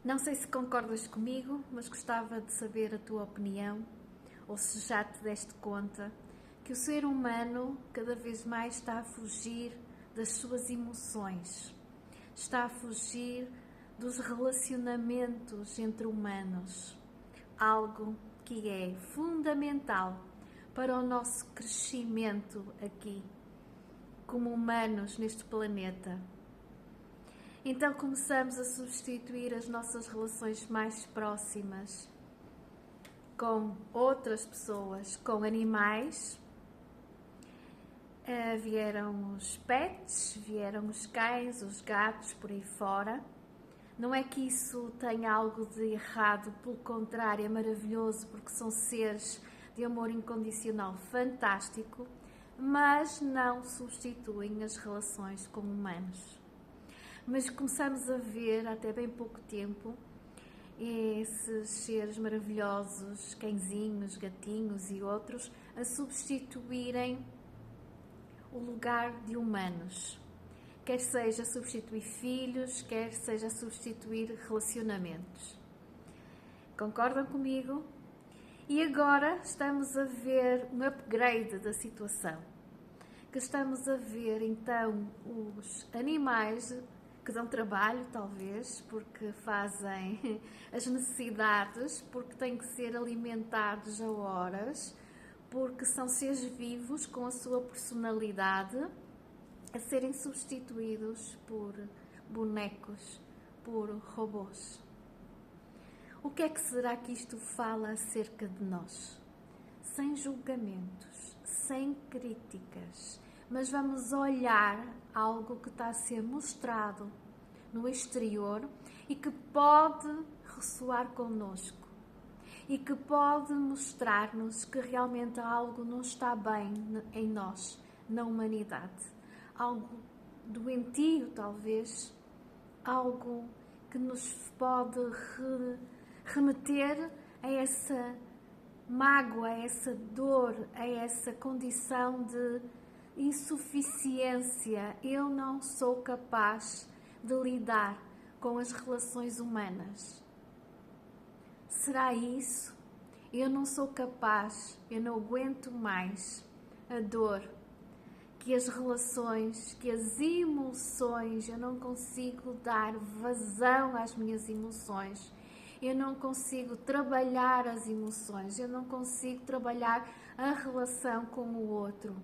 Não sei se concordas comigo, mas gostava de saber a tua opinião, ou se já te deste conta que o ser humano cada vez mais está a fugir das suas emoções, está a fugir dos relacionamentos entre humanos, algo que é fundamental para o nosso crescimento aqui, como humanos neste planeta. Então começamos a substituir as nossas relações mais próximas com outras pessoas, com animais. Vieram os pets, vieram os cães, os gatos, por aí fora. Não é que isso tenha algo de errado, pelo contrário, é maravilhoso porque são seres de amor incondicional fantástico, mas não substituem as relações com humanos. Mas começamos a ver, até bem pouco tempo, esses seres maravilhosos, cãezinhos, gatinhos e outros, a substituírem o lugar de humanos. Quer seja substituir filhos, quer seja substituir relacionamentos. Concordam comigo? E agora estamos a ver um upgrade da situação. Que estamos a ver então os animais que dão trabalho, talvez, porque fazem as necessidades, porque têm que ser alimentados a horas, porque são seres vivos com a sua personalidade, a serem substituídos por bonecos, por robôs. O que é que será que isto fala acerca de nós? Sem julgamentos, sem críticas, mas vamos olhar algo que está a ser mostrado no exterior e que pode ressoar connosco e que pode mostrar-nos que realmente algo não está bem em nós, na humanidade. Algo doentio, talvez, algo que nos pode remeter a essa mágoa, a essa dor, a essa condição de insuficiência. Eu não sou capaz de lidar com as relações humanas. Será isso? Eu não sou capaz, eu não aguento mais a dor, que as relações, que as emoções, eu não consigo dar vazão às minhas emoções. Eu não consigo trabalhar as emoções, eu não consigo trabalhar a relação com o outro.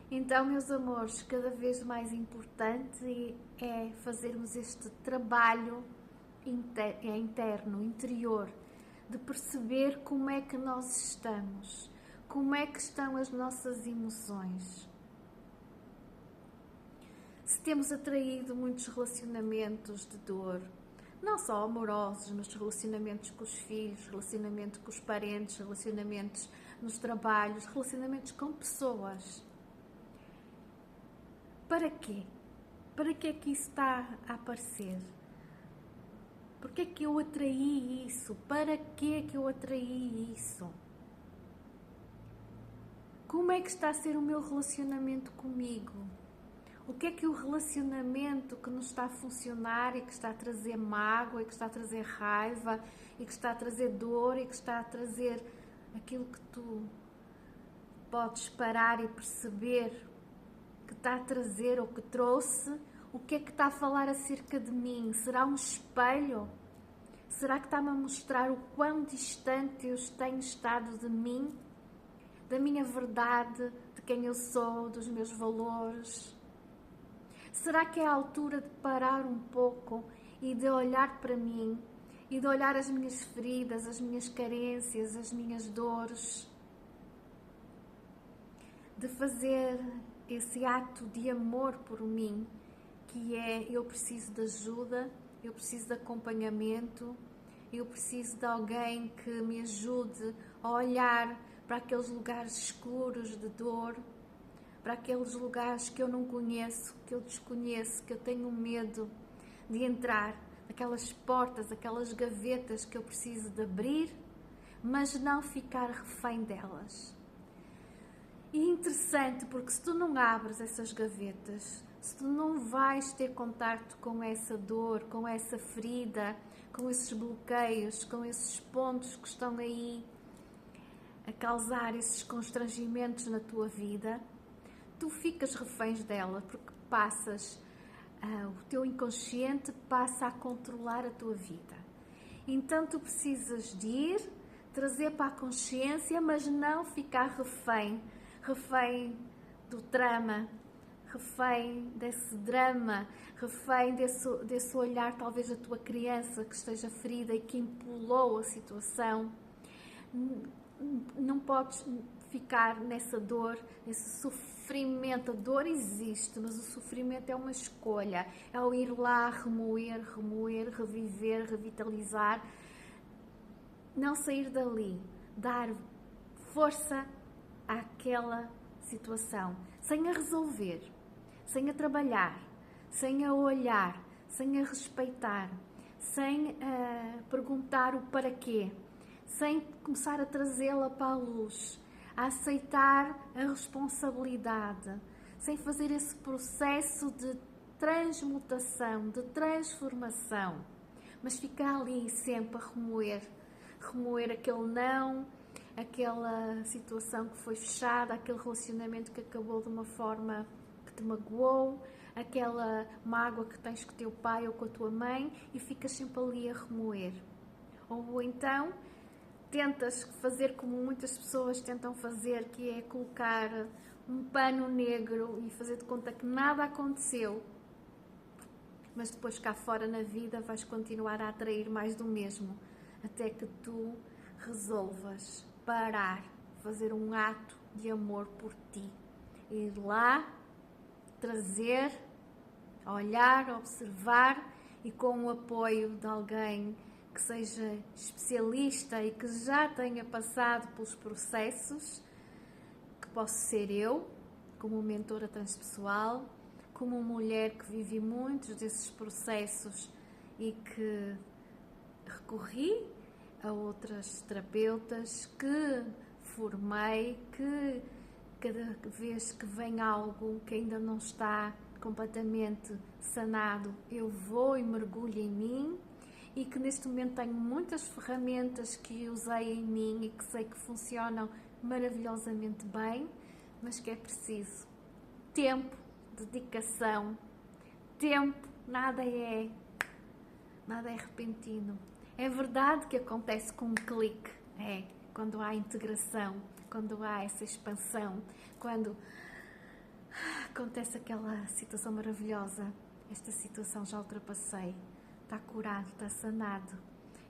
Então, meus amores, cada vez mais importante é fazermos este trabalho interno, interior, de perceber como é que nós estamos, como é que estão as nossas emoções. Se temos atraído muitos relacionamentos de dor, não só amorosos, mas relacionamentos com os filhos, relacionamento com os parentes, relacionamentos nos trabalhos, relacionamentos com pessoas. Para quê? Para que é que isso está a aparecer? Porque é que eu atraí isso? Para que é que eu atraí isso? Como é que está a ser o meu relacionamento comigo? O que é que o relacionamento que não está a funcionar e que está a trazer mágoa, e que está a trazer raiva, e que está a trazer dor, e que está a trazer aquilo que tu podes parar e perceber que está a trazer ou que trouxe, o que é que está a falar acerca de mim? Será um espelho? Será que está-me a mostrar o quão distante eu tenho estado de mim, da minha verdade, de quem eu sou, dos meus valores? Será que é a altura de parar um pouco e de olhar para mim e de olhar as minhas feridas, as minhas carências, as minhas dores? De fazer esse ato de amor por mim, que é: eu preciso de ajuda, eu preciso de acompanhamento, eu preciso de alguém que me ajude a olhar para aqueles lugares escuros de dor, para aqueles lugares que eu não conheço, que eu desconheço, que eu tenho medo de entrar, aquelas portas, aquelas gavetas que eu preciso de abrir, mas não ficar refém delas. E é interessante porque se tu não abres essas gavetas, se tu não vais ter contacto com essa dor, com essa ferida, com esses bloqueios, com esses pontos que estão aí a causar esses constrangimentos na tua vida, tu ficas reféns dela, porque o teu inconsciente passa a controlar a tua vida. Então tu precisas de ir, trazer para a consciência, mas não ficar refém do trama, refém desse drama, refém desse olhar talvez da tua criança que esteja ferida e que empolou a situação. Não podes ficar nessa dor, nesse sofrimento. A dor existe, mas o sofrimento é uma escolha. É o ir lá remoer, reviver, revitalizar. Não sair dali, dar força àquela situação, sem a resolver, sem a trabalhar, sem a olhar, sem a respeitar, sem perguntar o para quê, sem começar a trazê-la para a luz, a aceitar a responsabilidade, sem fazer esse processo de transmutação, de transformação, mas ficar ali sempre a remoer aquele não, aquela situação que foi fechada, aquele relacionamento que acabou de uma forma que te magoou, aquela mágoa que tens com o teu pai ou com a tua mãe, e ficas sempre ali a remoer. Ou então tentas fazer como muitas pessoas tentam fazer, que é colocar um pano negro e fazer de conta que nada aconteceu, mas depois cá fora na vida vais continuar a atrair mais do mesmo, até que tu resolvas parar, fazer um ato de amor por ti, ir lá, trazer, olhar, observar, e com o apoio de alguém que seja especialista e que já tenha passado pelos processos, que posso ser eu, como mentora transpessoal, como mulher que vivi muitos desses processos e que recorri a outras terapeutas, que formei, que cada vez que vem algo que ainda não está completamente sanado, eu vou e mergulho em mim, e que neste momento tenho muitas ferramentas que usei em mim e que sei que funcionam maravilhosamente bem, mas que é preciso tempo, dedicação, tempo, nada é repentino. É verdade que acontece com um clique, quando há integração, quando há essa expansão, quando acontece aquela situação maravilhosa. Esta situação já ultrapassei, está curado, está sanado,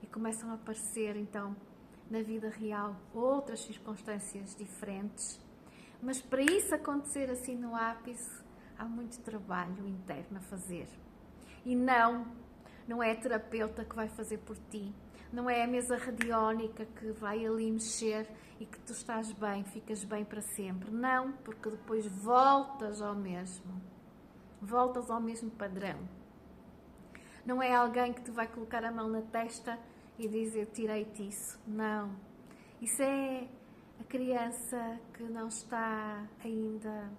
e começam a aparecer então na vida real outras circunstâncias diferentes, mas para isso acontecer assim no ápice há muito trabalho interno a fazer, e não é a terapeuta que vai fazer por ti, não é a mesa radiónica que vai ali mexer e que tu estás bem, ficas bem para sempre, não, porque depois voltas ao mesmo padrão. Não é alguém que te vai colocar a mão na testa e dizer tirei-te isso. Não. Isso é a criança que não está ainda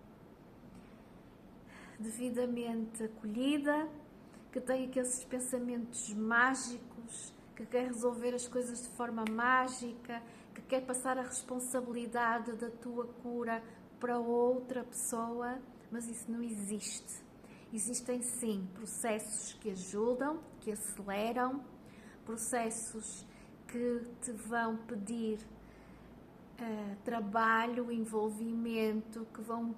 devidamente acolhida, que tem aqueles pensamentos mágicos, que quer resolver as coisas de forma mágica, que quer passar a responsabilidade da tua cura para outra pessoa, mas isso não existe. Existem sim processos que ajudam, que aceleram, processos que te vão pedir trabalho, envolvimento, que vão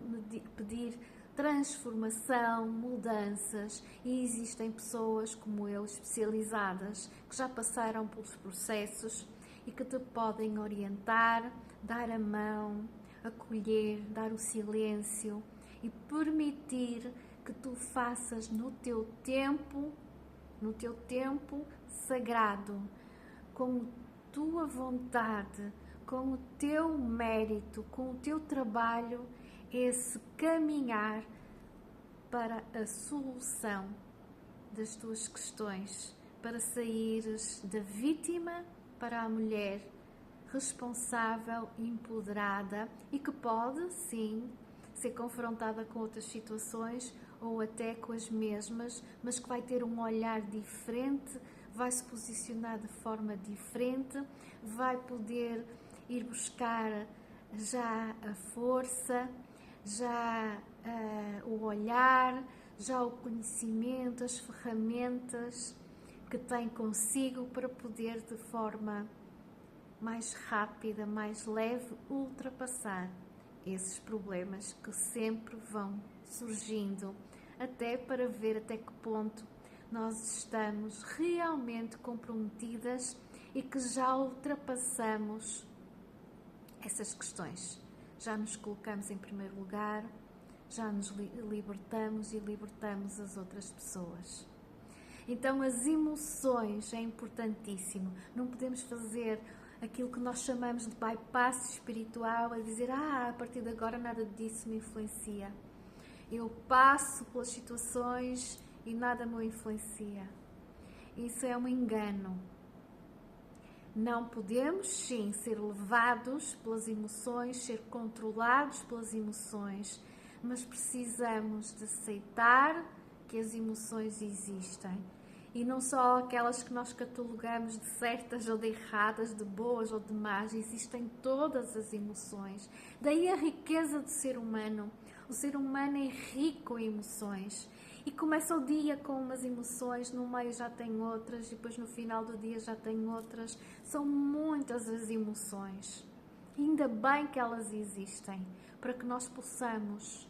pedir transformação, mudanças, e existem pessoas como eu, especializadas, que já passaram pelos processos e que te podem orientar, dar a mão, acolher, dar o silêncio e permitir que tu faças no teu tempo sagrado, com a tua vontade, com o teu mérito, com o teu trabalho, esse caminhar para a solução das tuas questões, para saíres da vítima para a mulher responsável, empoderada e que pode, sim, ser confrontada com outras situações ou até com as mesmas, mas que vai ter um olhar diferente, vai se posicionar de forma diferente, vai poder ir buscar já a força, já o olhar, já o conhecimento, as ferramentas que tem consigo para poder de forma mais rápida, mais leve, ultrapassar esses problemas que sempre vão surgindo, até para ver até que ponto nós estamos realmente comprometidas e que já ultrapassamos essas questões. Já nos colocamos em primeiro lugar, já nos libertamos e libertamos as outras pessoas. Então as emoções é importantíssimo. Não podemos fazer aquilo que nós chamamos de bypass espiritual, a dizer, a partir de agora nada disso me influencia. Eu passo pelas situações e nada me influencia. Isso é um engano. Não podemos, sim, ser levados pelas emoções, ser controlados pelas emoções, mas precisamos de aceitar que as emoções existem. E não só aquelas que nós catalogamos de certas ou de erradas, de boas ou de más, existem todas as emoções. Daí a riqueza do ser humano. O ser humano é rico em emoções. E começa o dia com umas emoções, no meio já tem outras, e depois no final do dia já tem outras. São muitas as emoções. E ainda bem que elas existem, para que nós possamos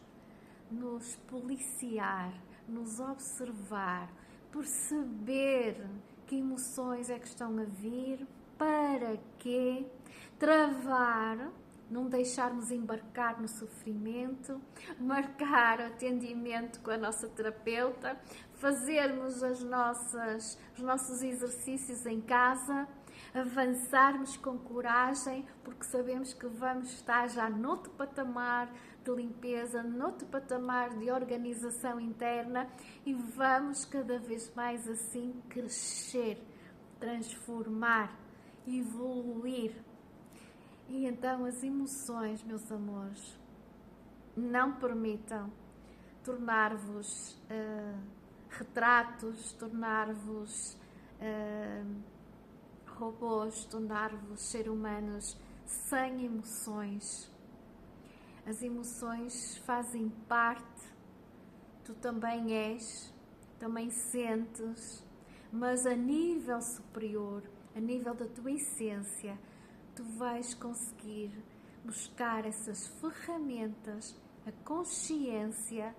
nos policiar, nos observar, perceber que emoções é que estão a vir, para que travar, não deixarmos embarcar no sofrimento, marcar atendimento com a nossa terapeuta, fazermos os nossos exercícios em casa, avançarmos com coragem, porque sabemos que vamos estar já noutro patamar de limpeza, noutro patamar de organização interna e vamos cada vez mais assim crescer, transformar, evoluir. E então as emoções, meus amores, não permitam tornar-vos retratos, tornar-vos robôs, tornar-vos seres humanos sem emoções. As emoções fazem parte, tu também és, também sentes, mas a nível superior, a nível da tua essência, tu vais conseguir buscar essas ferramentas, a consciência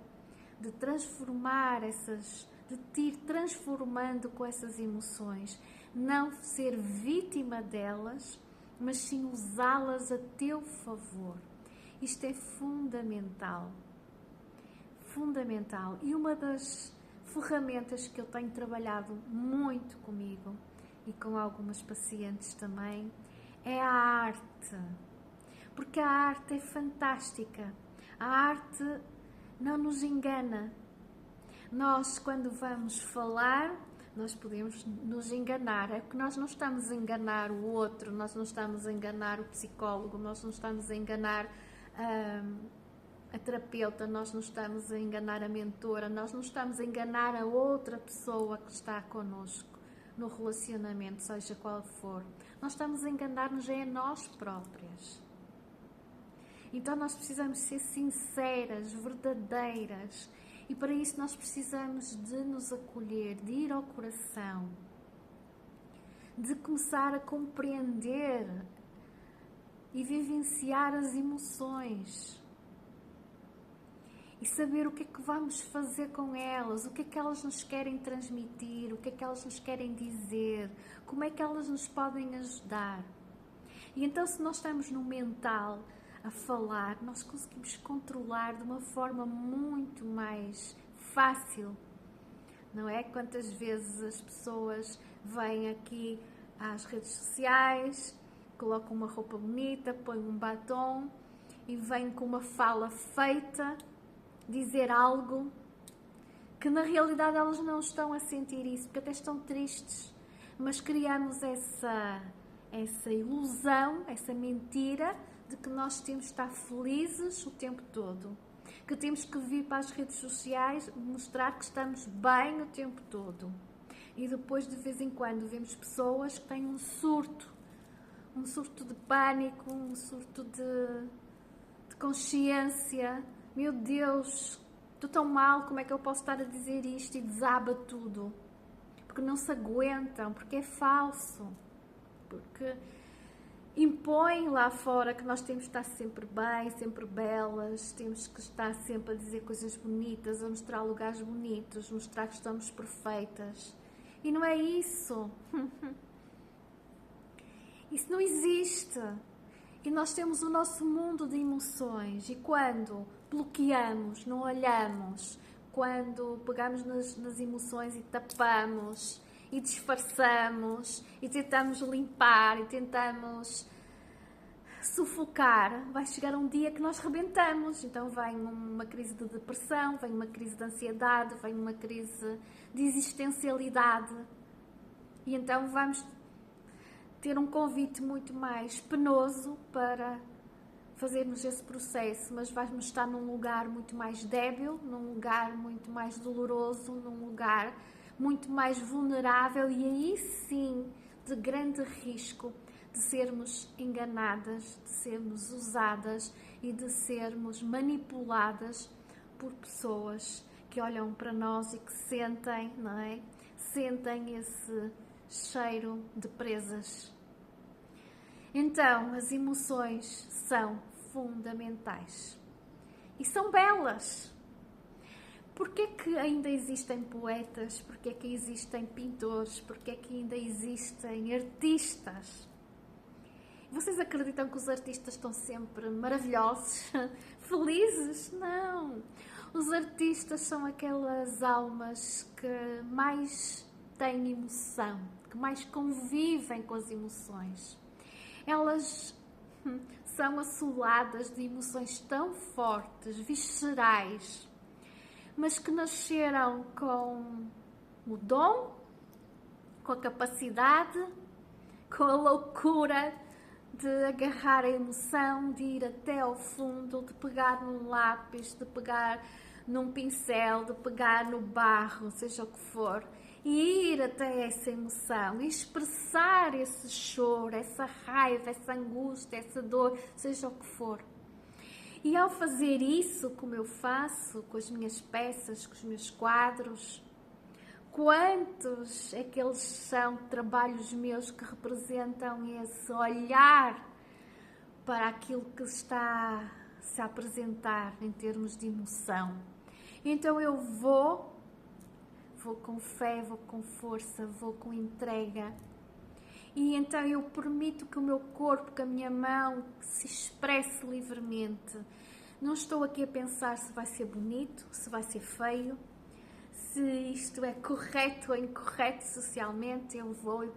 de transformar de te ir transformando com essas emoções, não ser vítima delas, mas sim usá-las a teu favor. Isto é fundamental, fundamental. E uma das ferramentas que eu tenho trabalhado muito comigo e com algumas pacientes também é a arte, porque a arte é fantástica, a arte não nos engana. Nós, quando vamos falar, nós podemos nos enganar, é porque nós não estamos a enganar o outro, nós não estamos a enganar o psicólogo, nós não estamos a enganar a terapeuta, nós não estamos a enganar a mentora, nós não estamos a enganar a outra pessoa que está connosco no relacionamento, seja qual for. Nós estamos a enganar-nos a nós próprias. Então nós precisamos ser sinceras, verdadeiras, e para isso nós precisamos de nos acolher, de ir ao coração, de começar a compreender e vivenciar as emoções e saber o que é que vamos fazer com elas, o que é que elas nos querem transmitir, o que é que elas nos querem dizer, como é que elas nos podem ajudar. E então, se nós estamos no mental a falar, nós conseguimos controlar de uma forma muito mais fácil, não é? Quantas vezes as pessoas vêm aqui às redes sociais, colocam uma roupa bonita, põem um batom e vêm com uma fala feita dizer algo que na realidade elas não estão a sentir isso, porque até estão tristes, mas criamos essa ilusão, essa mentira de que nós temos de estar felizes o tempo todo, que temos que vir para as redes sociais mostrar que estamos bem o tempo todo. E depois, de vez em quando, vemos pessoas que têm um surto de pânico, um surto de consciência. Meu Deus, estou tão mal, como é que eu posso estar a dizer isto? E desaba tudo. Porque não se aguentam, porque é falso. Porque impõe lá fora que nós temos que estar sempre bem, sempre belas, temos que estar sempre a dizer coisas bonitas, a mostrar lugares bonitos, mostrar que estamos perfeitas. E não é isso. Isso não existe. E nós temos o nosso mundo de emoções. E quando bloqueamos, não olhamos, quando pegamos nas emoções e tapamos, e disfarçamos, e tentamos limpar, e tentamos sufocar, vai chegar um dia que nós rebentamos. Então vem uma crise de depressão, vem uma crise de ansiedade, vem uma crise de existencialidade. E então vamos ter um convite muito mais penoso para fazermos esse processo, mas vamos estar num lugar muito mais débil, num lugar muito mais doloroso, num lugar muito mais vulnerável e aí sim de grande risco de sermos enganadas, de sermos usadas e de sermos manipuladas por pessoas que olham para nós e que sentem, não é? Sentem esse cheiro de presas. Então, as emoções são fundamentais e são belas. Porquê que ainda existem poetas? Porquê que existem pintores? Porquê que ainda existem artistas? Vocês acreditam que os artistas estão sempre maravilhosos, felizes? Não! Os artistas são aquelas almas que mais têm emoção, que mais convivem com as emoções. Elas são assoladas de emoções tão fortes, viscerais, mas que nasceram com o dom, com a capacidade, com a loucura de agarrar a emoção, de ir até ao fundo, de pegar num lápis, de pegar num pincel, de pegar no barro, seja o que for, e ir até essa emoção, e expressar esse choro, essa raiva, essa angústia, essa dor, seja o que for. E ao fazer isso, como eu faço com as minhas peças, com os meus quadros, quantos é que eles são trabalhos meus que representam esse olhar para aquilo que está a se apresentar em termos de emoção. Então eu vou com fé, vou com força, vou com entrega. E então eu permito que o meu corpo, que a minha mão se expresse livremente. Não estou aqui a pensar se vai ser bonito, se vai ser feio, se isto é correto ou incorreto socialmente. Eu vou e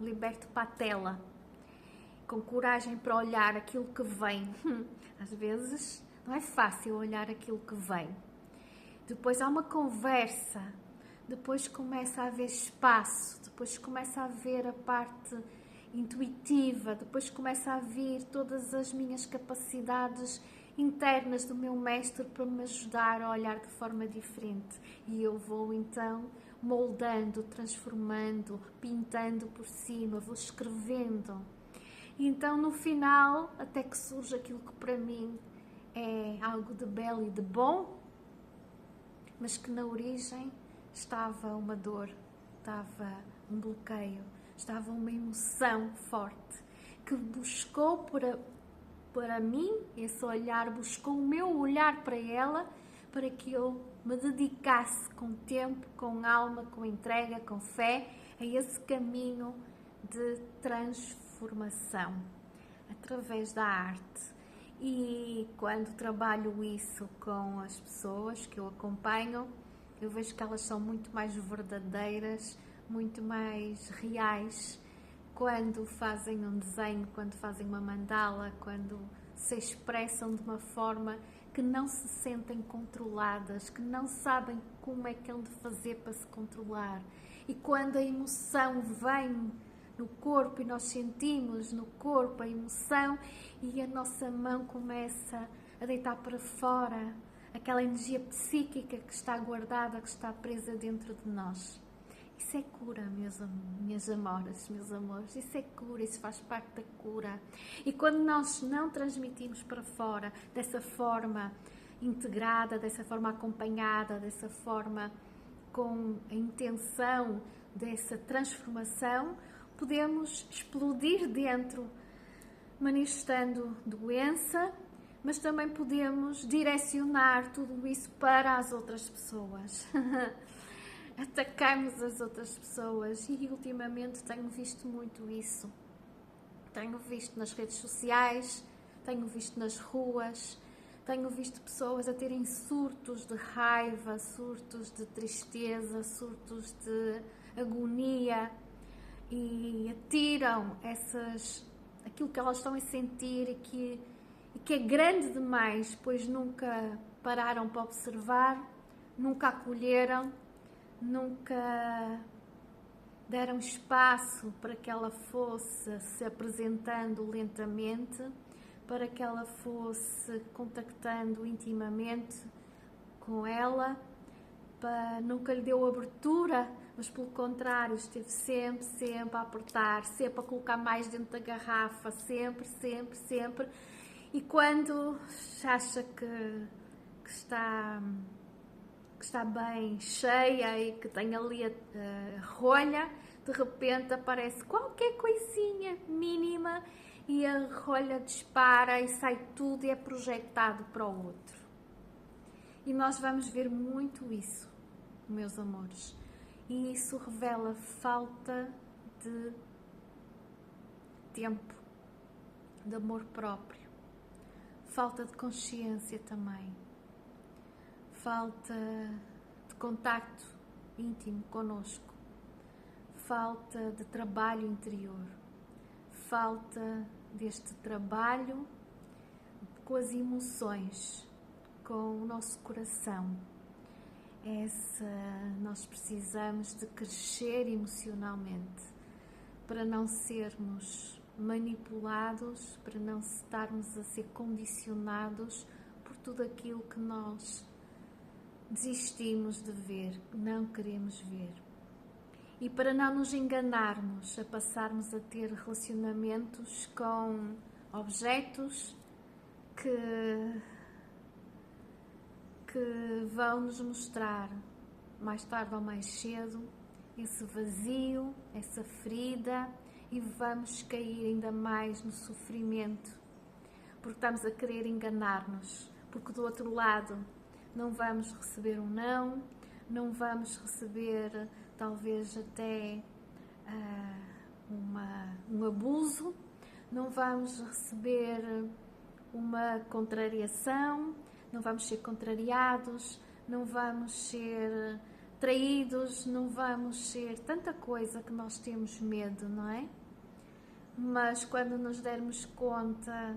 liberto para a tela, com coragem para olhar aquilo que vem. Às vezes não é fácil olhar aquilo que vem. Depois há uma conversa, depois começa a haver espaço, depois começa a haver a parte intuitiva, depois começa a vir todas as minhas capacidades internas do meu mestre para me ajudar a olhar de forma diferente. E eu vou então moldando, transformando, pintando por cima, vou escrevendo. E então no final, até que surge aquilo que para mim é algo de belo e de bom, mas que na origem estava uma dor, estava um bloqueio, estava uma emoção forte, que buscou para mim, esse olhar, buscou o meu olhar para ela, para que eu me dedicasse com tempo, com alma, com entrega, com fé, a esse caminho de transformação, através da arte. E quando trabalho isso com as pessoas que eu acompanho, eu vejo que elas são muito mais verdadeiras, muito mais reais, quando fazem um desenho, quando fazem uma mandala, quando se expressam de uma forma que não se sentem controladas, que não sabem como é que hão de fazer para se controlar. E quando a emoção vem no corpo e nós sentimos no corpo a emoção e a nossa mão começa a deitar para fora aquela energia psíquica que está guardada, que está presa dentro de nós. Isso é cura, minhas amoras, meus amores. Isso é cura, isso faz parte da cura. E quando nós não transmitimos para fora dessa forma integrada, dessa forma acompanhada, dessa forma com a intenção dessa transformação, podemos explodir dentro, manifestando doença, mas também podemos direcionar tudo isso para as outras pessoas. Atacamos as outras pessoas e ultimamente tenho visto muito isso. Tenho visto nas redes sociais, tenho visto nas ruas, tenho visto pessoas a terem surtos de raiva, surtos de tristeza, surtos de agonia e atiram aquilo que elas estão a sentir e que é grande demais, pois nunca pararam para observar, nunca acolheram, nunca deram espaço para que ela fosse se apresentando lentamente, para que ela fosse contactando intimamente com ela, nunca lhe deu abertura, mas pelo contrário, esteve sempre a apertar, sempre a colocar mais dentro da garrafa, sempre. E quando acha que está bem cheia e que tem ali a rolha, de repente aparece qualquer coisinha mínima e a rolha dispara e sai tudo e é projetado para o outro. E nós vamos ver muito isso, meus amores. E isso revela falta de tempo, de amor próprio, falta de consciência também, falta de contacto íntimo conosco, falta de trabalho interior, falta deste trabalho com as emoções, com o nosso coração. Nós precisamos de crescer emocionalmente para não sermos manipulados, para não estarmos a ser condicionados por tudo aquilo que nós desistimos de ver, não queremos ver. E para não nos enganarmos, a passarmos a ter relacionamentos com objetos que vão nos mostrar, mais tarde ou mais cedo, esse vazio, essa ferida, e vamos cair ainda mais no sofrimento, porque estamos a querer enganar-nos, porque do outro lado não vamos receber um não vamos receber talvez até um abuso, não vamos receber uma contrariação, não vamos ser contrariados, não vamos ser traídos, não vamos ser tanta coisa que nós temos medo, não é? Mas quando nos dermos conta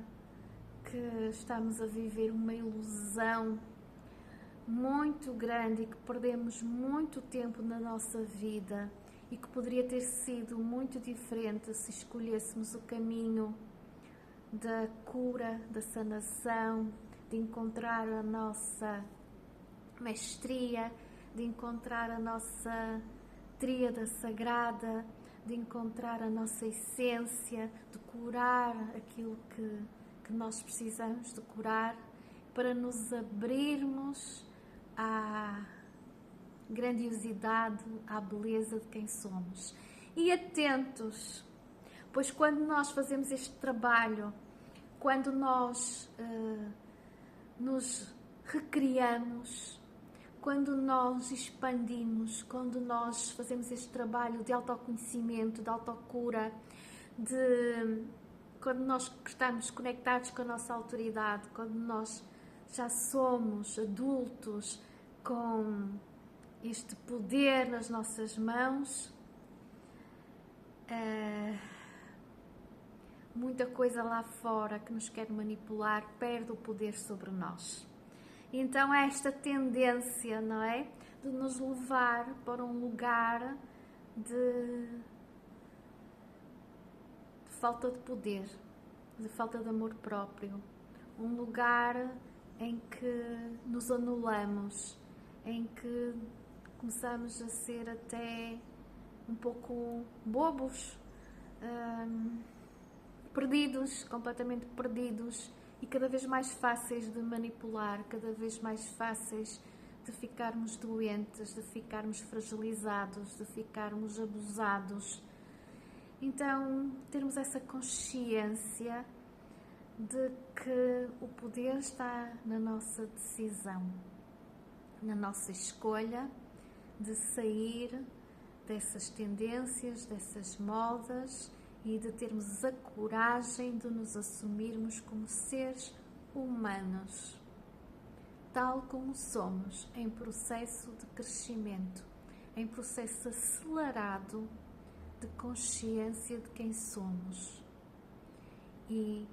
que estamos a viver uma ilusão muito grande e que perdemos muito tempo na nossa vida e que poderia ter sido muito diferente se escolhêssemos o caminho da cura, da sanação, de encontrar a nossa mestria, de encontrar a nossa tríade sagrada, de encontrar a nossa essência, de curar aquilo que nós precisamos de curar, para nos abrirmos à grandiosidade, à beleza de quem somos. E atentos, pois quando nós fazemos este trabalho, quando nós nos recriamos, quando nós expandimos, quando nós fazemos este trabalho de autoconhecimento, de autocura, quando nós estamos conectados com a nossa autoridade, quando nós já somos adultos com este poder nas nossas mãos, muita coisa lá fora que nos quer manipular perde o poder sobre nós. Então há esta tendência, não é? De nos levar para um lugar de falta de poder, de falta de amor próprio, um lugar em que nos anulamos, em que começamos a ser até um pouco bobos, perdidos, completamente perdidos e cada vez mais fáceis de manipular, cada vez mais fáceis de ficarmos doentes, de ficarmos fragilizados, de ficarmos abusados. Então, termos essa consciência de que o poder está na nossa decisão, na nossa escolha de sair dessas tendências, dessas modas e de termos a coragem de nos assumirmos como seres humanos, tal como somos, em processo de crescimento, em processo acelerado de consciência de quem somos e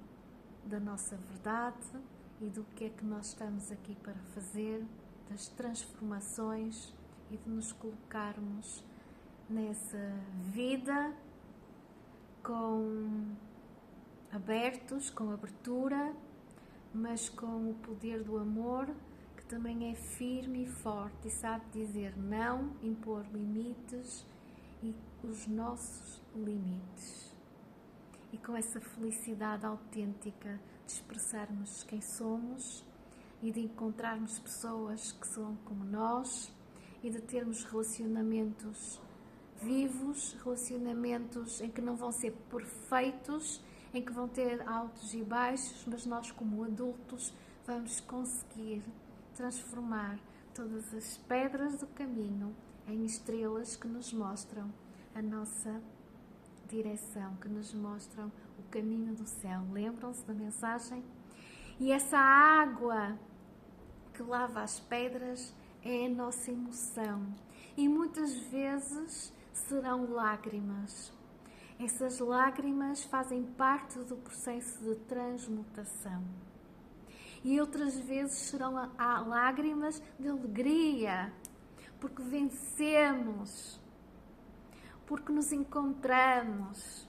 da nossa verdade e do que é que nós estamos aqui para fazer, das transformações e de nos colocarmos nessa vida abertos, com abertura, mas com o poder do amor, que também é firme e forte e sabe dizer não, impor limites e os nossos limites. E com essa felicidade autêntica de expressarmos quem somos e de encontrarmos pessoas que são como nós e de termos relacionamentos vivos, relacionamentos em que não vão ser perfeitos, em que vão ter altos e baixos, mas nós como adultos vamos conseguir transformar todas as pedras do caminho em estrelas que nos mostram a nossa direção, que nos mostram o caminho do céu. Lembram-se da mensagem? E essa água que lava as pedras é a nossa emoção. E muitas vezes serão lágrimas. Essas lágrimas fazem parte do processo de transmutação. E outras vezes serão lágrimas de alegria, porque vencemos, porque nos encontramos,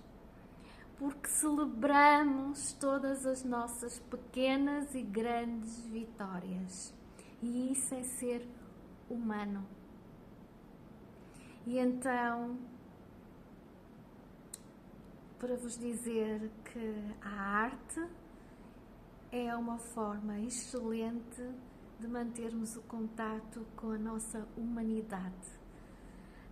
porque celebramos todas as nossas pequenas e grandes vitórias. E isso é ser humano. E então, para vos dizer que a arte é uma forma excelente de mantermos o contato com a nossa humanidade.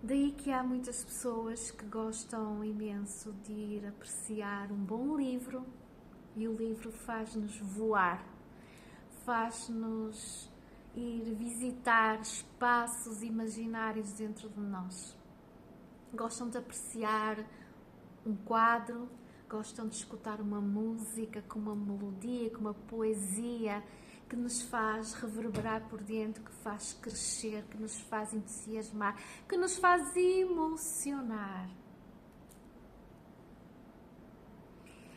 Daí que há muitas pessoas que gostam imenso de ir apreciar um bom livro e o livro faz-nos voar, faz-nos ir visitar espaços imaginários dentro de nós. Gostam de apreciar um quadro, gostam de escutar uma música com uma melodia, com uma poesia que nos faz reverberar por dentro, que faz crescer, que nos faz entusiasmar, que nos faz emocionar.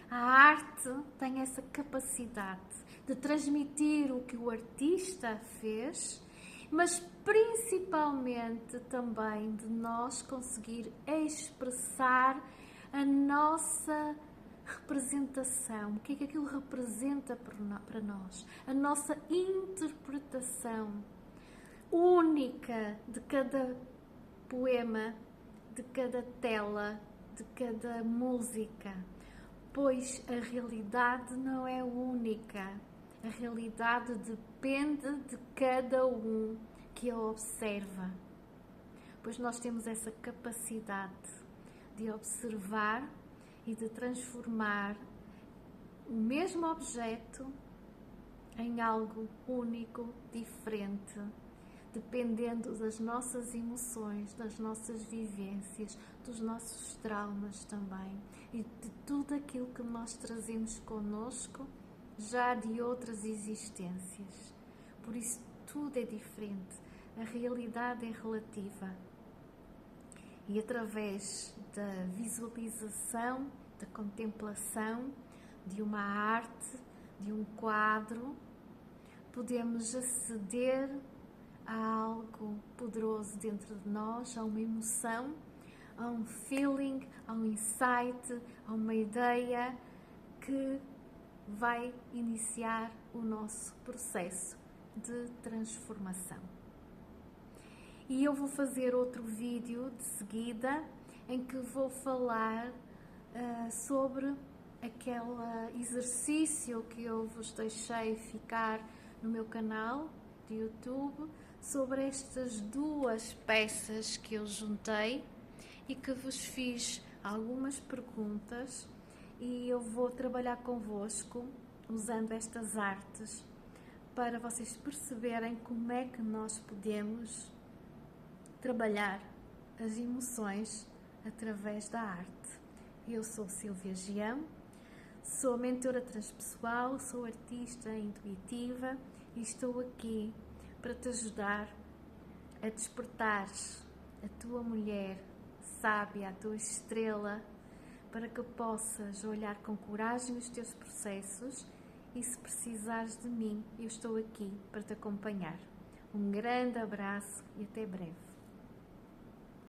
A arte tem essa capacidade de transmitir o que o artista fez, mas principalmente também de nós conseguir expressar a nossa representação, o que é que aquilo representa para nós, a nossa interpretação única de cada poema, de cada tela, de cada música, pois a realidade não é única, a realidade depende de cada um que a observa, pois nós temos essa capacidade de observar e de transformar o mesmo objeto em algo único, diferente, dependendo das nossas emoções, das nossas vivências, dos nossos traumas também e de tudo aquilo que nós trazemos connosco já de outras existências. Por isso tudo é diferente, a realidade é relativa. E através da visualização, da contemplação de uma arte, de um quadro, podemos aceder a algo poderoso dentro de nós, a uma emoção, a um feeling, a um insight, a uma ideia que vai iniciar o nosso processo de transformação. E eu vou fazer outro vídeo de seguida em que vou falar sobre aquele exercício que eu vos deixei ficar no meu canal de YouTube, sobre estas duas peças que eu juntei e que vos fiz algumas perguntas, e eu vou trabalhar convosco usando estas artes para vocês perceberem como é que nós podemos trabalhar as emoções através da arte. Eu sou Silvia Gião, sou mentora transpessoal, sou artista intuitiva e estou aqui para te ajudar a despertares a tua mulher sábia, a tua estrela, para que possas olhar com coragem os teus processos, e se precisares de mim, eu estou aqui para te acompanhar. Um grande abraço e até breve.